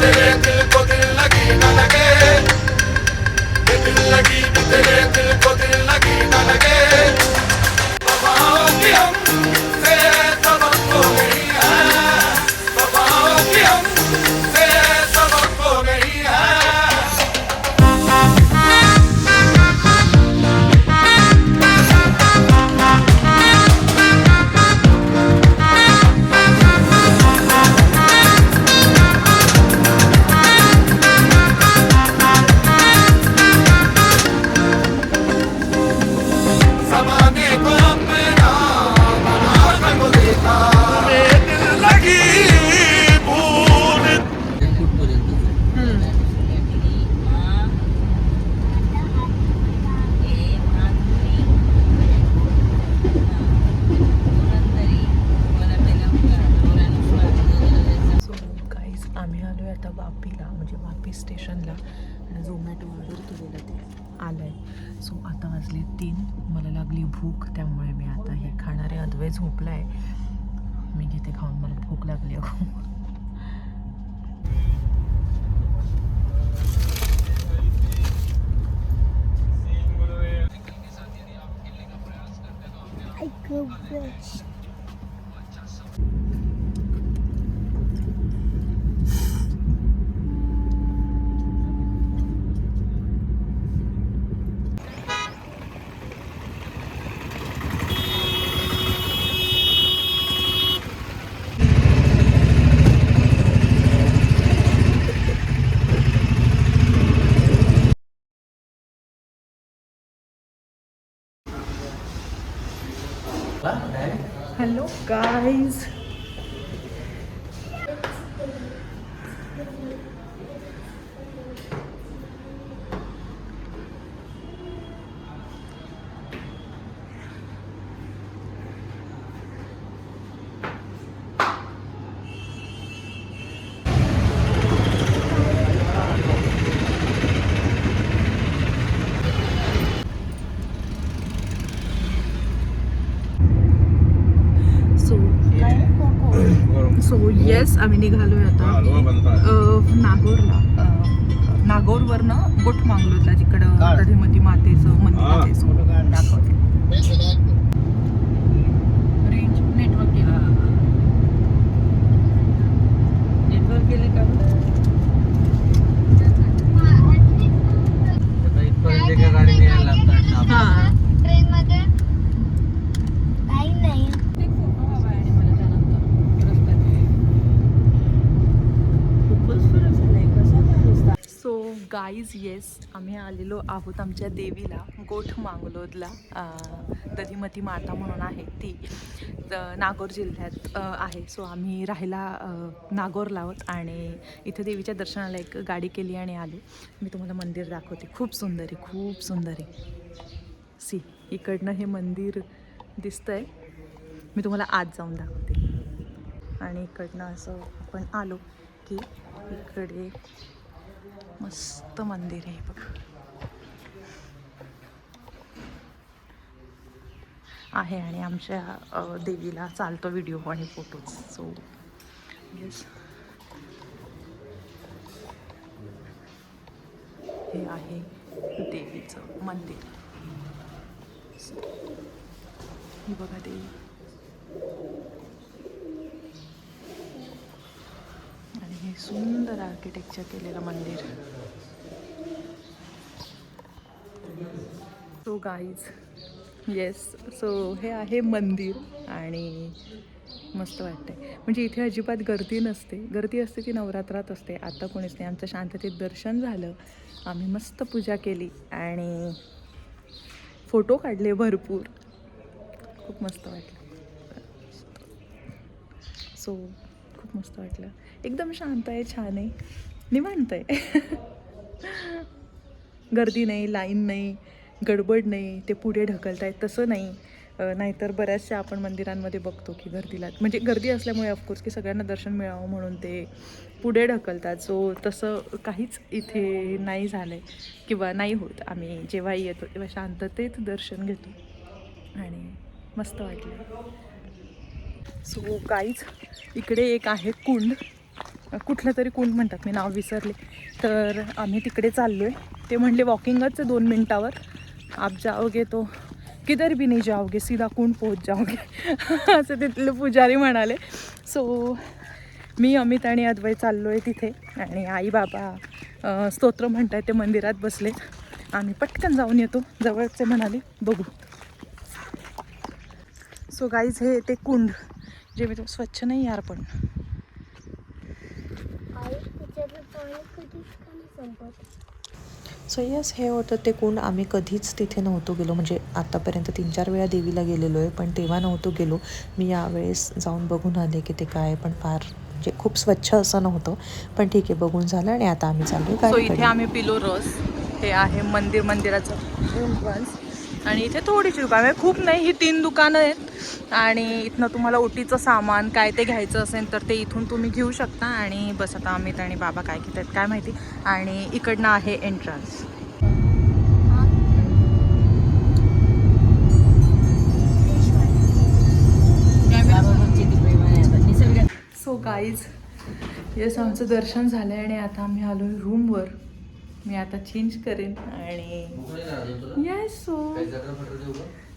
तेरे दिल को दिल लगी न लगे, दिल लगी भी तेरे दिल को दिल लगी न लगे। वफाओं की हमसे सबक खो गई है, वफाओं की हमसे सबक खो गई है। ज़माने को अपना बना कर वो देखा, हमें दिल लगी भूल। सो गाईज आम्ही आलो आहे आता वापीला, म्हणजे वापी स्टेशनला. आणि झोमॅटो ऑर्डर केलेलं ते आलं आहे. सो आता वाजले 3. मला लागली भूक, त्यामुळे मी आता हे खाणारे अद्वै झोपला आहे. मी घेते खाऊन, मला भूक लागली अगो. हॅलो गाईज, सो येस आम्ही निघालो आहे आता नागोरला. नागोरवरनं गोठ मांगलोतला, तिकडं दधिमती मातेचं मंदिर आहे. सो दाखवते. रेंज नेटवर्क गेले का? हां गाईज येस आम्ही आलेलो आहोत आमच्या देवीला, गोठ मांगलोदला. दधिमती माता म्हणून आहे ती, नागोर जिल्ह्यात आहे. सो आम्ही राहायला नागोरला आहोत आणि इथे देवीच्या दर्शनाला एक गाडी केली आणि आलो. मी तुम्हाला मंदिर दाखवते. खूप सुंदर आहे, खूप सुंदर आहे. सी इकडनं हे मंदिर दिसतंय. मी तुम्हाला आज जाऊन दाखवते. आणि इकडनं असं आपण आलो की इकडे मस्त मंदिर आहे बघ. आहे आणि आमच्या देवीला चालतो व्हिडिओ आणि फोटोज. सो येस हे आहे देवीचं मंदिर. ही बघा देवी. आणि हे सुंदर आर्किटेक्चर केलेलं मंदिर. सो गाईज येस, सो हे आहे मंदिर आणि मस्त वाटतंय. म्हणजे इथे अजिबात गर्दी नसते. गर्दी असते ती नवरात्रात असते. आता कोणीच नाही. आमचं शांततेत दर्शन झालं, आम्ही मस्त पूजा केली आणि फोटो काढले भरपूर. खूप मस्त वाटलं. सो खूप मस्त वाटलं. एकदम शांत आहे, छान आहे, निवांत आहे. गर्दी नाही, लाईन नाही, गडबड नाही, ते पुढे ढकलतायत तसं नाही. नाहीतर बऱ्याचशा आपण मंदिरांमध्ये बघतो की गर्दीला, म्हणजे गर्दी असल्यामुळे ऑफकोर्स की सगळ्यांना दर्शन मिळावं म्हणून ते पुढे ढकलतात. सो तसं काहीच इथे नाही झालं आहे किंवा नाही होत. आम्ही जेव्हाही येतो तेव्हा शांततेत दर्शन घेतो आणि मस्त वाटलं. सो काहीच इकडे एक आहे कुंड. कुठलं तरी कुंड म्हणतात, मी नाव विसरले. तर आम्ही तिकडे चाललो आहे. ते म्हणले वॉकिंगच आहे 2 मिनटावर. आप जाओगे तो किधर भी नहीं जाओगे, सीधा कुंड पोहोच जाओगे असं तिथले पुजारी म्हणाले. सो मी, अमित आणि अद्वै चाललो आहे तिथे. आणि आई बाबा स्तोत्र म्हणत आहेत, ते मंदिरात बसले. आम्ही पटकन जाऊन येतो, जवळचे म्हणाले, बघू. सो गाईज, हे ते कुंड जे मी तो स्वच्छ नाही यार पण सो येस, हे होतं ते कुंड. आम्ही कधीच तिथे नव्हतो गेलो, म्हणजे आत्तापर्यंत 3-4 वेळा देवीला गेलेलो आहे, पण तेव्हा नव्हतो गेलो. मी यावेळेस जाऊन बघून आले की ते काय, पण फार म्हणजे खूप स्वच्छ असं नव्हतं. पण ठीक आहे, बघून झालं. आणि आता आम्ही चाललो सो गाडीकडे. इथे आम्ही पिलो रस. हे आहे मंदिराचं एंट्रन्स. आणि इथे थोडीशी दुकानं आहे, खूप नाही, ही 3 दुकानं आहेत. आणि इथनं तुम्हाला ओटीचं सामान काय ते घ्यायचं असेल तर ते इथून तुम्ही घेऊ शकता. आणि बस आता अमित आणि बाबा काय घेत आहेत काय माहिती. आणि इकडनं आहे एंट्रन्स. सो गाईज, येस, आमचं दर्शन झालं आहे आणि आता आम्ही आलो आहे रूमवर. मी आता चेंज करेन आणि येस, सो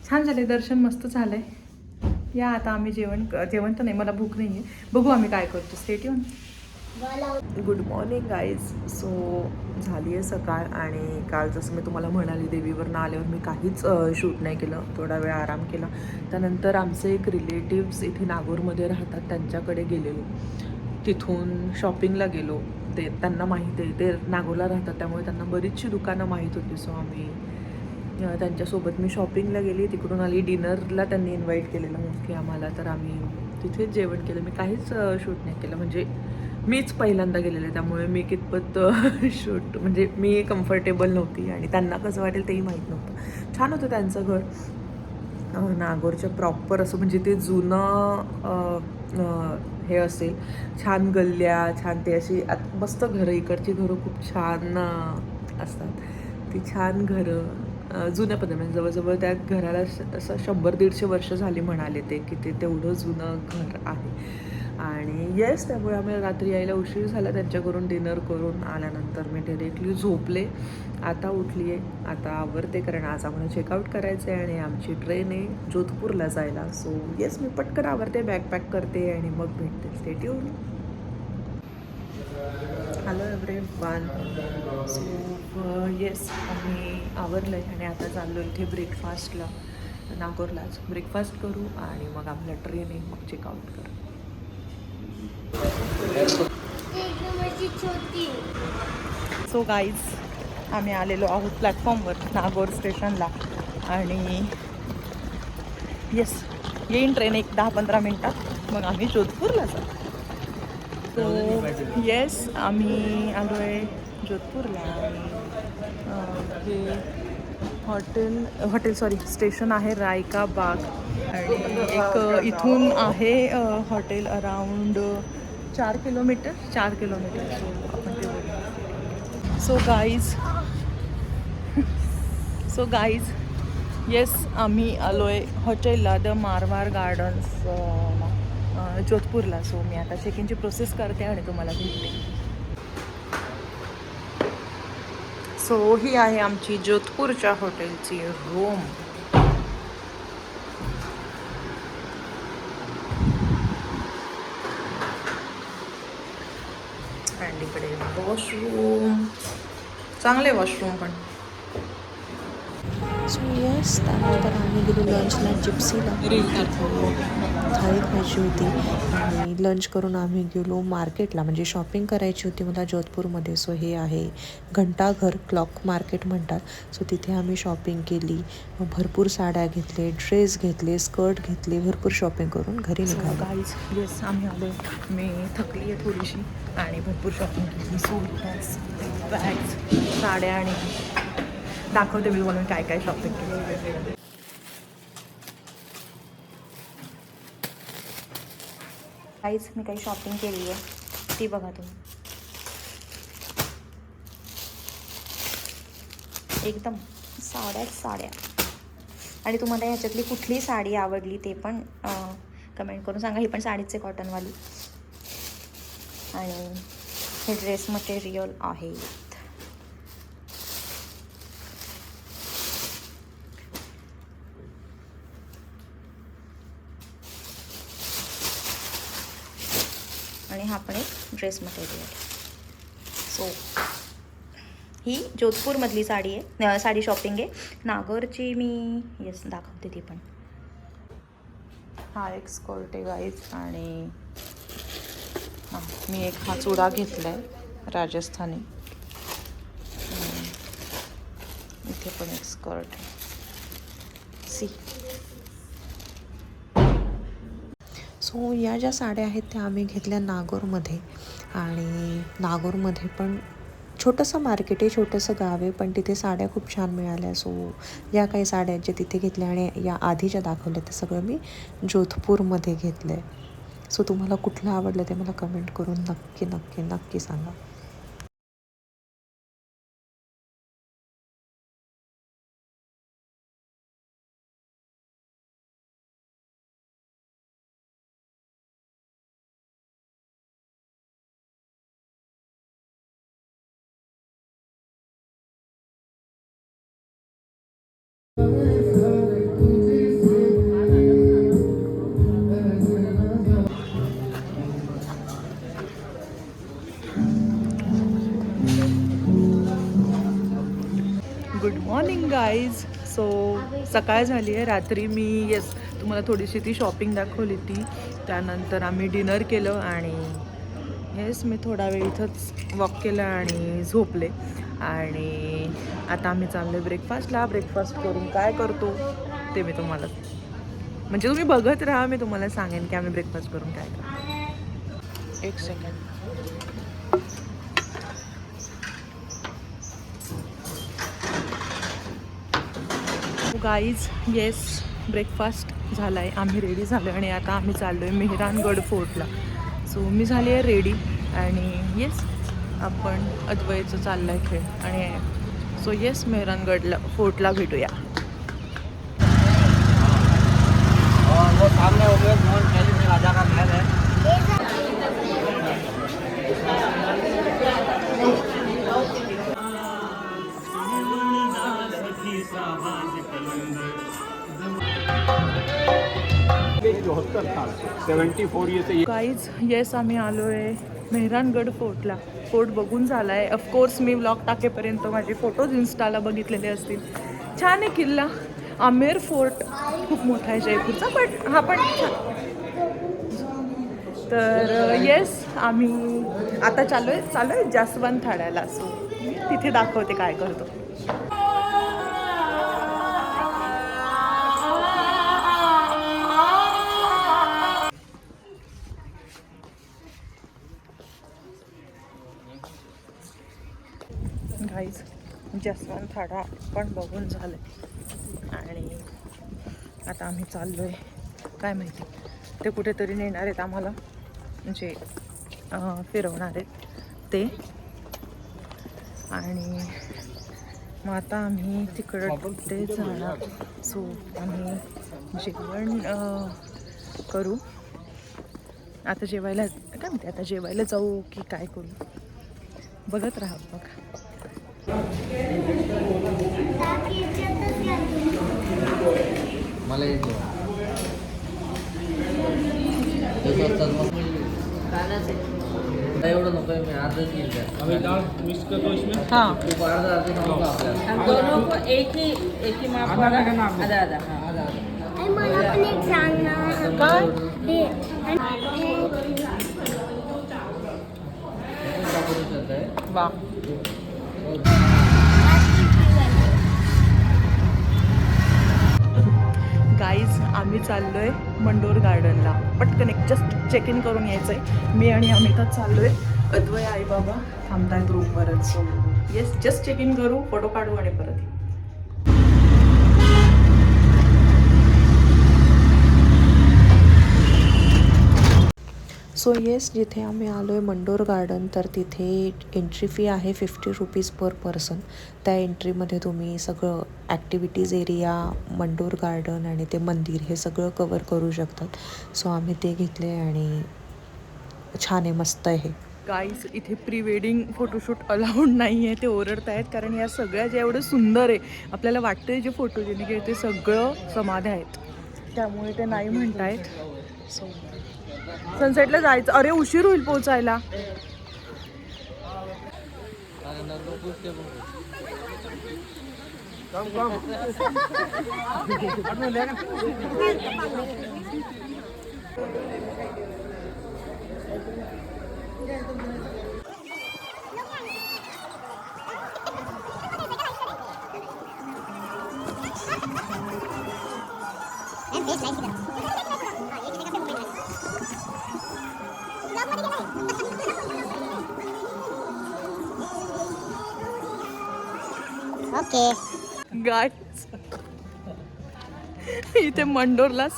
छान झाले दर्शन, मस्त झालं आहे. या आता आम्ही जेवण तर नाही, मला भूक नाही आहे, बघू आम्ही काय करतो. Stay tune. Good morning guys. So झाली आहे सकाळ. आणि काल जसं मी तुम्हाला म्हणाले, देवीवरनं आल्यावर मी काहीच शूट नाही केलं, थोडा वेळ आराम केला. त्यानंतर आमचे एक रिलेटिव्स इथे नागोरमध्ये राहतात, त्यांच्याकडे गेलेलो. तिथून शॉपिंगला गेलो. ते त्यांना माहीत आहे, ते नागोरला राहतात, त्यामुळे त्यांना बरीचशी दुकानं माहीत होती. सो आम्ही त्यांच्यासोबत मी शॉपिंगला गेली, तिकडून आली. डिनरला त्यांनी इन्व्हाइट केलेलं मोस्टली आम्हाला, तर आम्ही तिथेच जेवण केलं. मी काहीच शूट नाही केलं, म्हणजे मीच पहिल्यांदा गेलेले, त्यामुळे मी कितपत शूट, म्हणजे मी कम्फर्टेबल नव्हती आणि त्यांना कसं वाटेल तेही माहीत नव्हतं. छान होतं त्यांचं घर, नागोरच्या प्रॉपर असं, म्हणजे ते जुनं हे असेल, छान गल्ल्या, छान ते अशी मस्त घरं. इकडची घरं खूप छान असतात, ती छान घरं जुन्या पद्धतीने, म्हणजे जवळजवळ त्या घराला असं 100-150 वर्ष झाली म्हणाले ते, की ते तेवढं जुनं घर आहे. आणि येस, त्यामुळे आम्ही रात्री यायला उशीर झाला. त्यांच्याकडून डिनर करून आल्यानंतर मी डायरेक्टली झोपले. आता उठली आहे, आता आवरते, कारण आज आम्हाला चेकआउट करायचं आहे आणि आमची ट्रेन आहे जोधपूरला जायला. सो येस, मी पटकन आवरते, बॅग पॅक करते आणि मग भेटते. Stay tune. Hello everyone. So yes, आम्ही आवरलं आहे आणि आता चाललो इथे ब्रेकफास्टला. नागोरलाच ब्रेकफास्ट करू आणि मग आपल्या ट्रेन आहे, मग चेकआउट करू. सो गाईज, आम्ही आलेलो आहोत प्लॅटफॉर्मवर नागोर स्टेशनला. आणि येस, येईन ट्रेन एक 10-15 मिनटात, मग आम्ही जोधपूरला जाऊ. सो येस, आम्ही आलो आहे जोधपूरला. हे हॉटेल स्टेशन आहे रायका बाग. आणि एक इथून आहे हॉटेल अराउंड 4 किलोमीटर. सो आपण ते बोलू. सो गाईज येस, आम्ही आलो आहे हॉटेलला, द मारवार गार्डन्स जोधपूरला. सो मी आता चेक इनची प्रोसेस करते आणि तुम्हाला भेटते. सो ही आहे आमची जोधपूरच्या हॉटेलची रूम. आणि इकडे वॉशरूम, चांगले वॉशरूम पण. सो येस, त्यानंतर आम्ही गेलो लंचला जिप्सीला. थाळी खायची होती आणि लंच करून आम्ही गेलो मार्केटला, म्हणजे शॉपिंग करायची होती मला जोधपूरमध्ये. सो हे आहे घंटाघर, क्लॉक मार्केट म्हणतात. सो तिथे आम्ही शॉपिंग केली, भरपूर साड्या घेतले, ड्रेस घेतले, स्कर्ट घेतले, भरपूर शॉपिंग करून घरी निघालो. गाईज येस, आम्ही आलो. मी थकली आहे थोडीशी आणि भरपूर शॉपिंग केली. सूट, बॅग्स, साड्या, आणि दाखवते मी तुम्हाला काय काय शॉपिंग केली. काहीच मी काही शॉपिंग केली आहे ती बघा तुम्ही. एकदम साड्या. आणि तुम्हाला ह्याच्यातली कुठली साडी आवडली ते पण कमेंट करून सांगा. ही पण साडीचे कॉटनवाली. आणि हे ड्रेस मटेरियल आहे. आणि हा पण एक ड्रेस मटेरियल. सो ही जोधपूरमधली साडी आहे, साडी शॉपिंग आहे. नागौरची मी येस दाखवते ती पण. हा एक स्कर्ट आहे गाईज. आणि हां, मी एक हा चुडा घेतला आहे राजस्थानी. इथे पण एक स्कर्ट आहे. सी. सो या ज्या साड्या आहेत त्या आम्ही घेतल्या नागौरमध्ये. आणि नागौरमध्ये पण छोटंसं मार्केट आहे, छोटंसं गाव आहे, पण तिथे साड्या खूप छान मिळाल्या. सो या काही साड्या ज्या तिथे घेतल्या आणि या आधी ज्या दाखवल्या ते सगळं मी जोधपूरमध्ये घेतलं आहे. सो तुम्हाला कुठलं आवडलं ते मला कमेंट करून नक्की नक्की नक्की सांगा. Good morning guys. सो सकाळ झाली आहे. रात्री मी येस तुम्हाला थोडीशी ती शॉपिंग दाखवली ती. त्यानंतर आम्ही डिनर केलं आणि येस मी थोडा वेळ इथंच वॉक केलं आणि झोपले. आणि आता आम्ही चाललो ब्रेकफास्टला. ब्रेकफास्ट करून काय करतो ते मी तुम्हाला म्हणजे तुम्ही बघत राहा. मी तुम्हाला सांगेन की आम्ही ब्रेकफास्ट करून काय करतो. एक सेकंड. गाईज येस ब्रेकफास्ट झाला आहे. आम्ही रेडी झालो आणि आता आम्ही चाललो आहे मेहरानगड फोर्टला. सो मी झाली आहे रेडी आणि येस आपण अद्वैतचं चाललं आहे खेळ. आणि सो येस मेहरानगडला फोर्टला भेटूया. वो सामने हो गया मोहन पहले में राजा का महल है. गाईज येस आम्ही आलो आहे मेहरानगड फोर्टला. फोर्ट बघून झाला आहे. ऑफकोर्स मी व्लॉग टाकेपर्यंत माझे फोटोज इन्स्टाला बघितलेले असतील. छान आहे किल्ला. आमेर फोर्ट खूप मोठा आहे जयपूरचा, बट हा पण छान. तर येस आम्ही आता चालू आहे जास्वंत थाड्याला. सो तिथे दाखवते काय करतो. गाईज जास्वंत थाडा पण बघून झालं आणि आता आम्ही चाललो आहे. काय माहिती ते कुठेतरी नेणार आहेत आम्हाला, म्हणजे फिरवणार आहेत ते. आणि मग आता आम्ही तिकडं ते जाणार. सो आम्ही जेवण करू. आता जेवायला काय माहिती आता जेवायला जाऊ की काय करू, बघत राहा बघ. मला एवढं नको मी अर्धच घेईल त्या. अभी दाल मिक्स करतो इसमें. हां खूप अर्धा नको आपल्याला. हम दोनों को एक ही माप वाला आधा आधा. मला पण एक सांग ना. काय वा. गाईज आम्ही चाललो आहे मंडोर गार्डनला. पटकन एक जस्ट चेक इन करून यायचं आहे. मी आणि अमिताच चाललो आहे. अद्वय आई बाबा थांबतायत रूमवरच. So yes just check in करू, फोटो काढू आणि परत येऊ. सो येस जिथे आम्ही आलो आहे मंडोर गार्डन, तर तिथे एंट्री फी आहे 50 रुपीज पर पर्सन. त्या एंट्रीमध्ये तुम्ही सगळं ॲक्टिव्हिटीज एरिया, मंडोर गार्डन आणि ते मंदिर हे सगळं कवर करू शकतात. सो आम्ही ते घेतले आणि छान आहे, मस्त आहे. गाईज इथे प्री वेडिंग फोटोशूट अलाउड नाही आहे, ते ओरडत आहेत कारण या सगळ्या ज्या एवढं सुंदर आहे आपल्याला वाटतं जे फोटोजेनिक आहे ते सगळं समाध्या आहेत, त्यामुळे ते नाही म्हणतायत. सो सनसेटला जायचं. अरे उशीर होईल पोचायला. ओके. गाईज इथे मंडोरला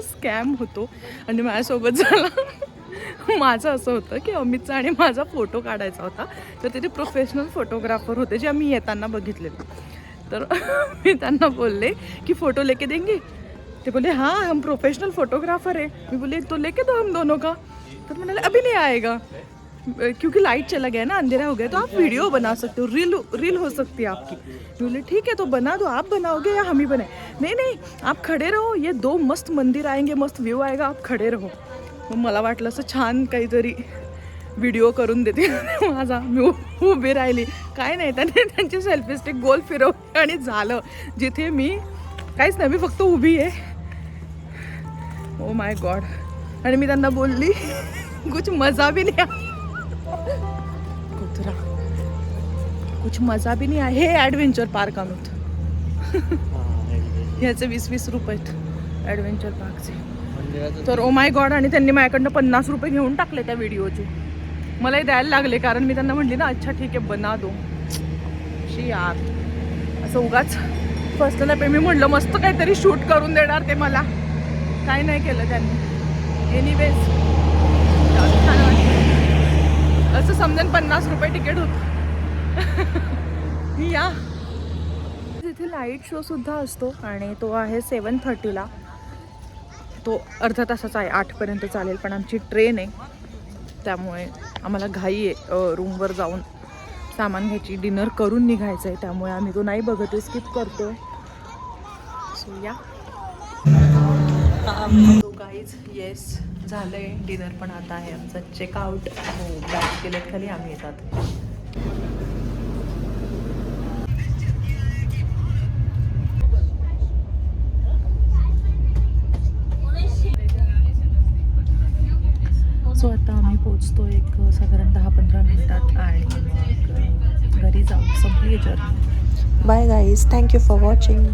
स्कॅम होतो आणि माझ्यासोबत झाला. माझं असं होतं की अमितचा आणि माझा फोटो काढायचा होता, तर तिथे प्रोफेशनल फोटोग्राफर होते जे आम्ही येताना बघितलेले. तर मी त्यांना बोलले की फ़ोटो लेके देंगे. ते बोले हाँ हम प्रोफेशनल फोटोग्राफर है. मी बोले तो लेके दो हम दोनों का. तो म्हणाले अभी नहीं आएगा क्योंकि लाइट चला गया ना, अंधेरा हो गया, तो आप वीडियो बना सकते हो, रील हो सकती है आपकी. मैं बोले ठीक है तो बना दो, आप बनाओगे या हम ही बनाए. नहीं नहीं आप खड़े रहो, ये 2 मस्त मंदिर आएंगे, मस्त व्यू आएगा, आप खड़े रहो. मग मला वाटलं असं छान काहीतरी व्हिडिओ करून देते माझा. मी उभी राहिली, काय नाही, त्याने त्यांची सेल्फी स्टिक गोल फिरवली आणि झालं. जिथे मी काहीच नाही, मी फक्त उभी आहे. Oh my God. आणि मी त्यांना बोलली कुछ मजा भी नाही कुत्रा, कुछ मजा भी नाही आहे. हे ॲडव्हेंचर पार्क आहोत. ह्याचे 20-20 रुपये आहेत ॲडव्हेंचर पार्कचे. तर ओ माय गॉड. आणि त्यांनी माझ्याकडनं 50 रुपये घेऊन टाकले त्या व्हिडिओचे. मलाही द्यायला लागले कारण मी त्यांना म्हटली ना अच्छा ठीक आहे बना दो. शी यार असं उगाच फसलं नाही. पण मी म्हटलं मस्त काहीतरी शूट करून देणार ते, मला काय नाही केलं त्यांनी. एनिवेज छान वाटतं. असं समजेन 50 रुपये तिकीट होतं. या तिथे लाईट शो सुद्धा असतो आणि तो आहे 7:30ला. तो अर्धा तासाचा आहे, 8पर्यंत चालेल. पण आमची ट्रेन आहे त्यामुळे आम्हाला घाई आहे रूमवर जाऊन सामान घ्यायची, डिनर करून निघायचं आहे. त्यामुळे आम्ही तो नाही बघत, स्किप करतो. सो या गाईज येस झालं आहे डिनर. पण आता आहे आमचा चेकआउट. हो बॅग केलेत खाली, आम्ही येतात. सो आता आम्ही पोचतो एक साधारण 10-15 मिनिटात आणि मग घरी जाऊ. संपली journey. Bye guys, thank you for watching.